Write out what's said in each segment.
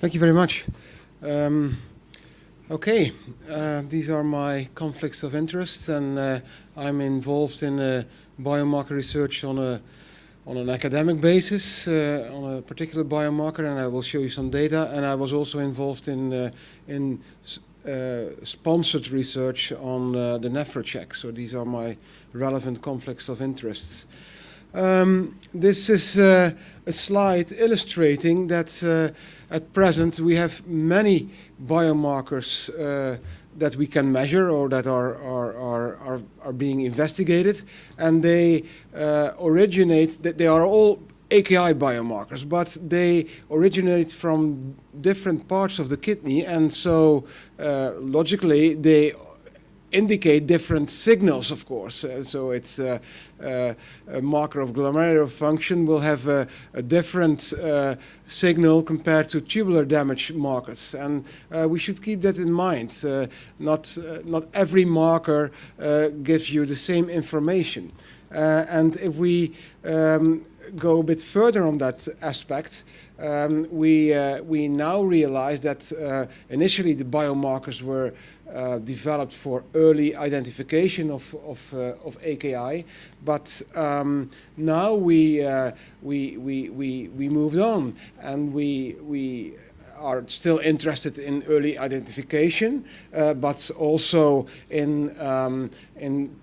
Thank you very much. Okay, these are my conflicts of interest, and I'm involved in biomarker research on an academic basis on a particular biomarker, and I will show you some data. And I was also involved in sponsored research on the NephroCheck. So these are my relevant conflicts of interests. This is a slide illustrating that at present we have many biomarkers that we can measure or that are being investigated, and they they are all AKI biomarkers, but they originate from different parts of the kidney, and so logically they indicate different signals, of course. So it's a marker of glomerular function will have a different signal compared to tubular damage markers, and we should keep that in mind. Not every marker gives you the same information, and if we go a bit further on that aspect, we now realize that initially the biomarkers were developed for early identification of AKI, but now we moved on, and we are still interested in early identification, but also in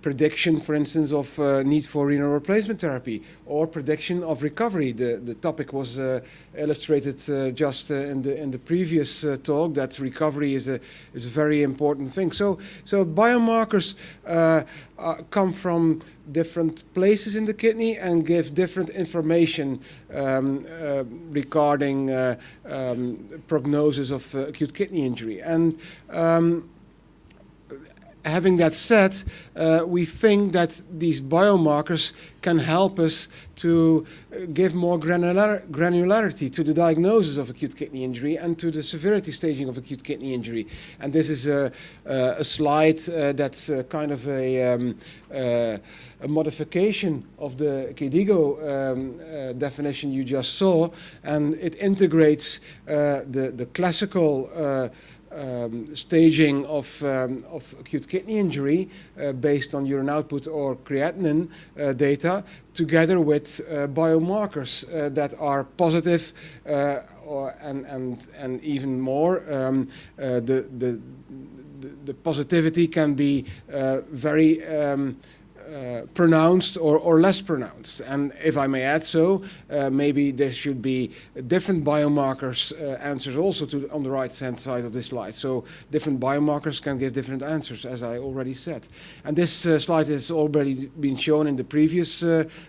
prediction, for instance, of need for renal replacement therapy or prediction of recovery. The topic was illustrated just in the previous talk, that recovery is a very important thing. So biomarkers come from different places in the kidney and give different information regarding prognosis of acute kidney injury. And having that said, we think that these biomarkers can help us to give more granularity to the diagnosis of acute kidney injury and to the severity staging of acute kidney injury. And this is a slide that's kind of a modification of the KDIGO definition you just saw, and it integrates the classical staging of acute kidney injury based on urine output or creatinine data, together with biomarkers that are positive, and even more. The positivity can be very pronounced or less pronounced. And if I may add so, maybe there should be different biomarkers answers also on the right-hand side of this slide. So different biomarkers can give different answers, as I already said. And this slide has already been shown in the previous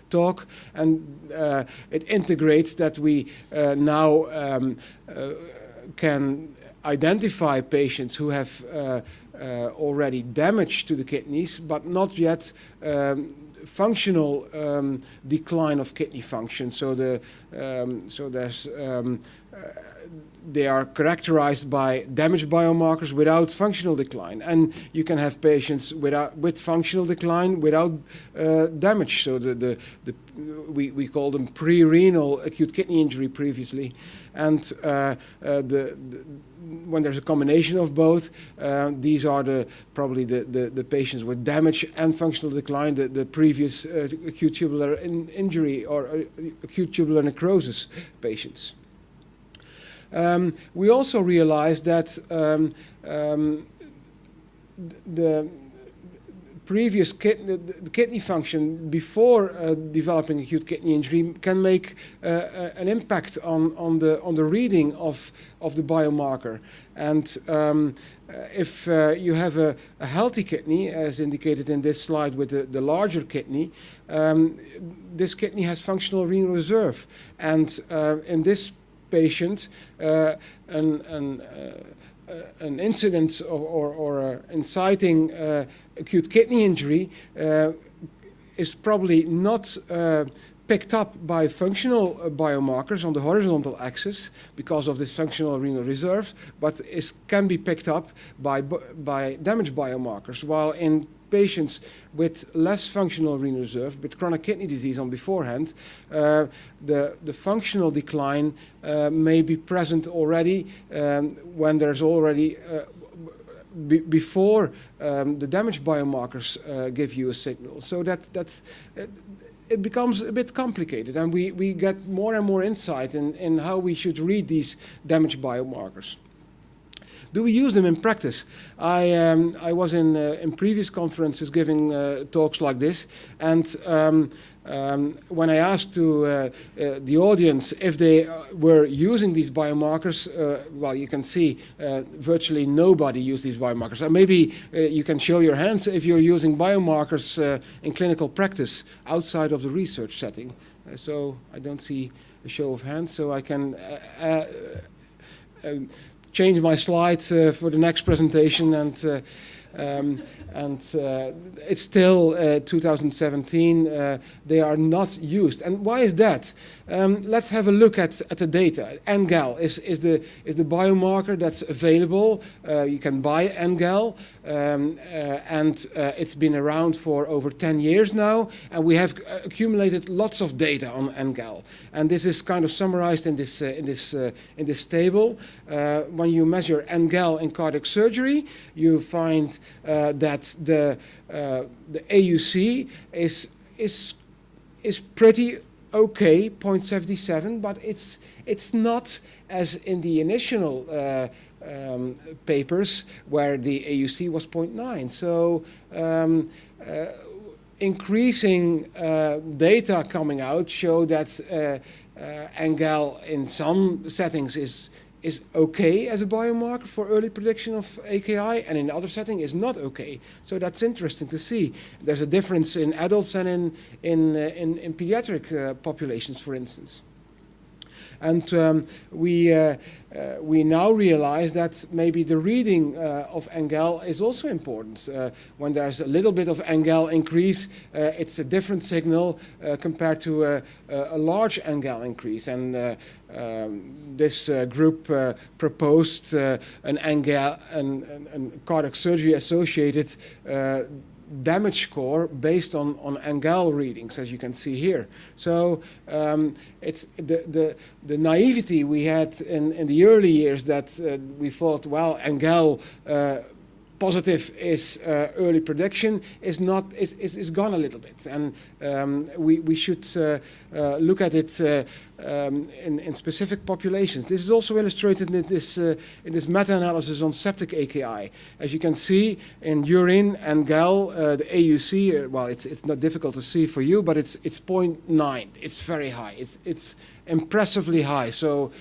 talk, and it integrates that we now can identify patients who have already damage to the kidneys, but not yet functional decline of kidney function. So they are characterized by damage biomarkers without functional decline, and you can have patients with functional decline without damage. So we call them pre-renal acute kidney injury previously, and when there's a combination of both, these are probably the patients with damage and functional decline, the previous acute tubular injury or acute tubular necrosis patients. We also realized that the previous kidney function before developing acute kidney injury can make an impact on the reading of the biomarker. And if you have a healthy kidney, as indicated in this slide with the larger kidney, this kidney has functional renal reserve. And in this patient, an incidence or inciting acute kidney injury is probably not picked up by functional biomarkers on the horizontal axis because of this functional renal reserve, but can be picked up by damage biomarkers, while in patients with less functional renal reserve, with chronic kidney disease on beforehand, the functional decline may be present already when there's already before the damage biomarkers give you a signal. So it becomes a bit complicated, and we get more and more insight in how we should read these damage biomarkers. Do we use them in practice? I was in previous conferences giving talks like this, and when I asked to the audience if they were using these biomarkers, well, you can see virtually nobody used these biomarkers. Maybe you can show your hands if you're using biomarkers in clinical practice outside of the research setting. So I don't see a show of hands, so I can change my slides for the next presentation, and it's still 2017. They are not used. And why is that? Let's have a look at the data. NGAL is the biomarker that's available. You can buy NGAL, and it's been around for over 10 years now, and we have accumulated lots of data on NGAL. And this is kind of summarized in this table. When you measure NGAL in cardiac surgery, you find that the AUC is pretty okay, 0.77, but it's not as in the initial papers where the AUC was 0.9. So increasing data coming out show that NGAL in some settings is okay as a biomarker for early prediction of AKI, and in other setting is not okay. So that's interesting to see. There's a difference in adults and in pediatric populations, for instance. And we now realize that maybe the reading of NGAL is also important. When there's a little bit of NGAL increase, it's a different signal compared to a large NGAL increase. And this group proposed an NGAL and cardiac surgery associated damage score based on NGAL readings, as you can see here. So it's the naivety we had in the early years that we thought, well, NGAL positive is early prediction is gone a little bit, and we should look at it in specific populations. This is also illustrated in this meta-analysis on septic AKI. As you can see in urine and NGAL, the AUC, well, it's not difficult to see for you, but it's 0.9. It's very high. It's impressively high. So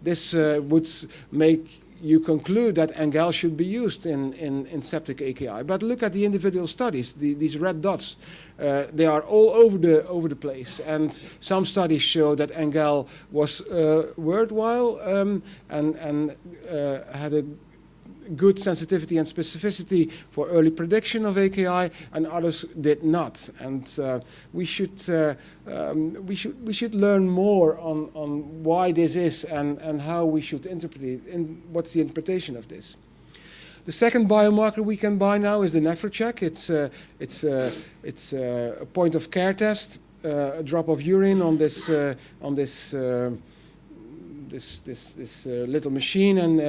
this would make you conclude that NGAL should be used in septic AKI. But look at the individual studies, these red dots. They are all over the place. And some studies show that NGAL was worthwhile and had a good sensitivity and specificity for early prediction of AKI, and others did not. And we should learn more on why this is and how we should interpret it, and what's the interpretation of this. The second biomarker we can buy now is the nephrocheck. It's a point of care test, a drop of urine on this little machine, and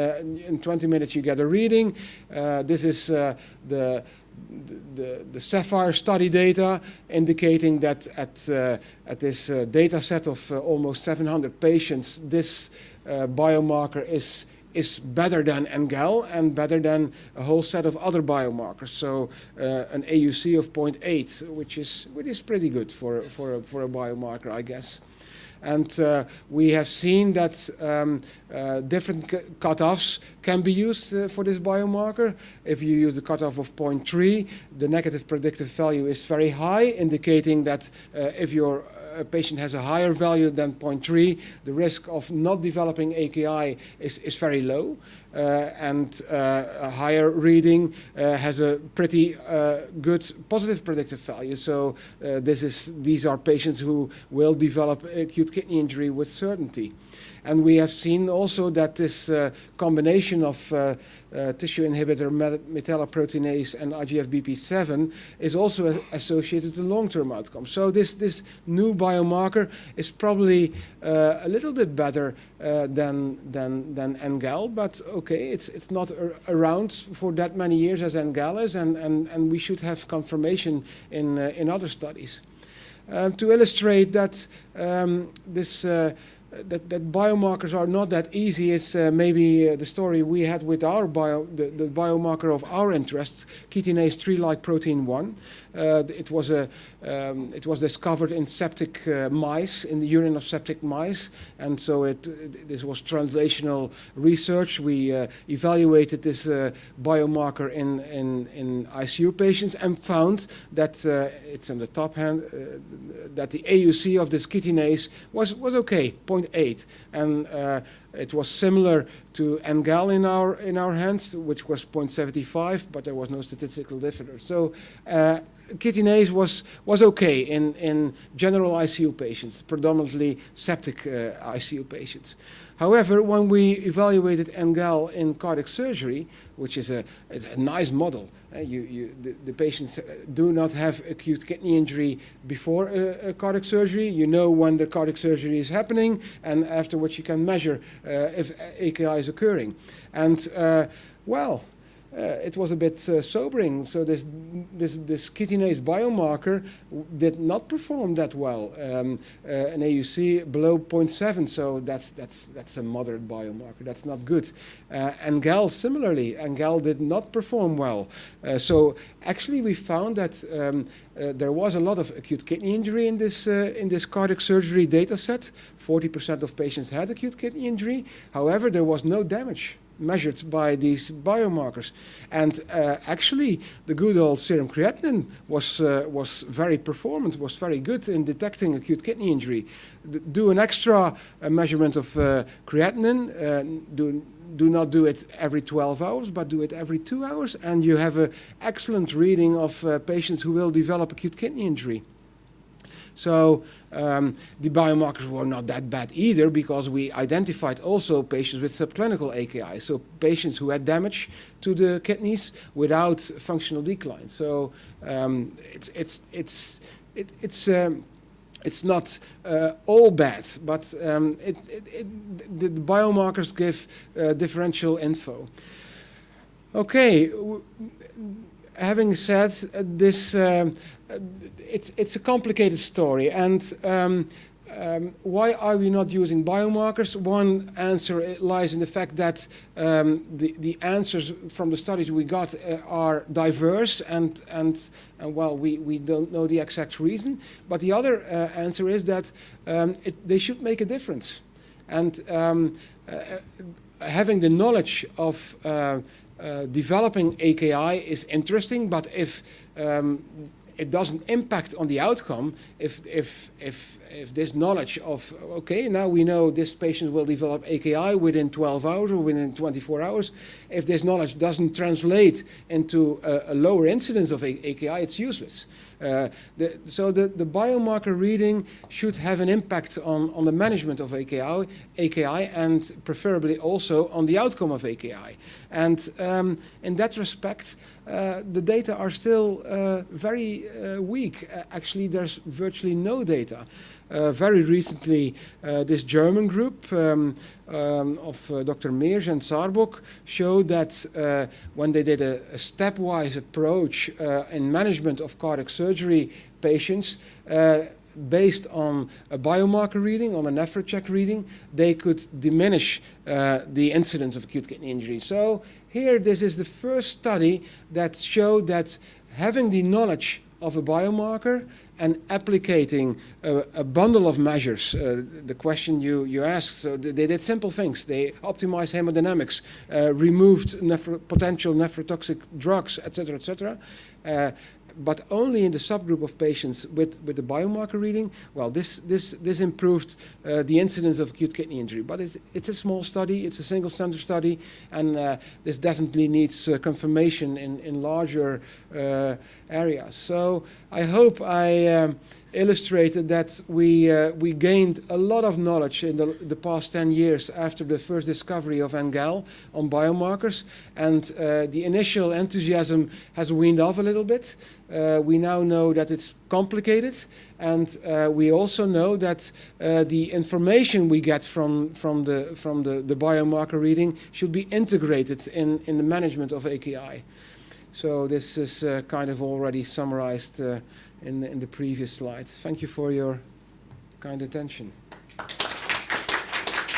in 20 minutes you get a reading. This is the Sapphire study data indicating that at this data set of almost 700 patients, this biomarker is better than NGAL and better than a whole set of other biomarkers. So an AUC of 0.8, which is pretty good for a biomarker, I guess. And we have seen that different cutoffs can be used for this biomarker. If you use a cutoff of 0.3, the negative predictive value is very high, indicating that if your patient has a higher value than 0.3, the risk of not developing AKI is very low. And a higher reading has a pretty good positive predictive value. So these are patients who will develop acute kidney injury with certainty. And we have seen also that this combination of tissue inhibitor metalloproteinase and IGF-BP7 is also associated with long-term outcomes. So this new biomarker is probably a little bit better than NGAL, but okay, it's not around for that many years as NGAL is, and we should have confirmation in other studies. To illustrate that that biomarkers are not that easy is maybe the story we had with our the biomarker of our interest, chitinase 3-like protein 1. It was discovered in septic mice, in the urine of septic mice, and so this was translational research. We evaluated this biomarker in ICU patients and found that it's in the top hand that the AUC of this chitinase was okay, 0.8, and it was similar to NGAL in our hands, which was 0.75, but there was no statistical difference. So chitinase was okay in general ICU patients, predominantly septic ICU patients. However, when we evaluated NGAL in cardiac surgery, which is a nice model, the patients do not have acute kidney injury before a cardiac surgery. You know when the cardiac surgery is happening, and afterwards you can measure if AKI is occurring. And it was a bit sobering. So this chitinase biomarker did not perform that well. An AUC below 0.7, so that's a moderate biomarker. That's not good. NGAL similarly, NGAL did not perform well. So actually, we found that there was a lot of acute kidney injury in this cardiac surgery data set. 40% of patients had acute kidney injury. However, there was no damage measured by these biomarkers, and actually the good old serum creatinine was very performant, was very good in detecting acute kidney injury. Do an extra measurement of creatinine. Do not do it every 12 hours, but do it every 2 hours, and you have an excellent reading of patients who will develop acute kidney injury. So the biomarkers were not that bad either, because we identified also patients with subclinical AKI, so patients who had damage to the kidneys without functional decline. So it's not all bad, but the biomarkers give differential info. Okay, having said this. It's a complicated story, and why are we not using biomarkers? One answer lies in the fact that the answers from the studies we got are diverse, and well, we don't know the exact reason. But the other answer is that they should make a difference, and having the knowledge of developing AKI is interesting, but if it doesn't impact on the outcome, if this knowledge of, okay, now we know this patient will develop AKI within 12 hours or within 24 hours, if this knowledge doesn't translate into a lower incidence of AKI, it's useless. So the biomarker reading should have an impact on the management of AKI, and preferably also on the outcome of AKI. And in that respect, the data are still very weak. Actually, there's virtually no data. Very recently, this German group of Dr. Meers and Saarbock showed that when they did a stepwise approach in management of cardiac surgery patients, based on a biomarker reading, on a nephrocheck reading, they could diminish the incidence of acute kidney injury. So here, this is the first study that showed that having the knowledge of a biomarker and applicating a bundle of measures, the question you asked, so they did simple things. They optimized hemodynamics, removed potential nephrotoxic drugs, etc., but only in the subgroup of patients with the biomarker reading. Well, this improved the incidence of acute kidney injury. But it's a small study, it's a single center study, and this definitely needs confirmation in larger areas. So I hope I illustrated that we gained a lot of knowledge in the past 10 years after the first discovery of NGAL on biomarkers, and the initial enthusiasm has weaned off a little bit. We now know that it's complicated, and we also know that the information we get from the biomarker reading should be integrated in the management of AKI. So this is kind of already summarized in the previous slide. Thank you for your kind attention.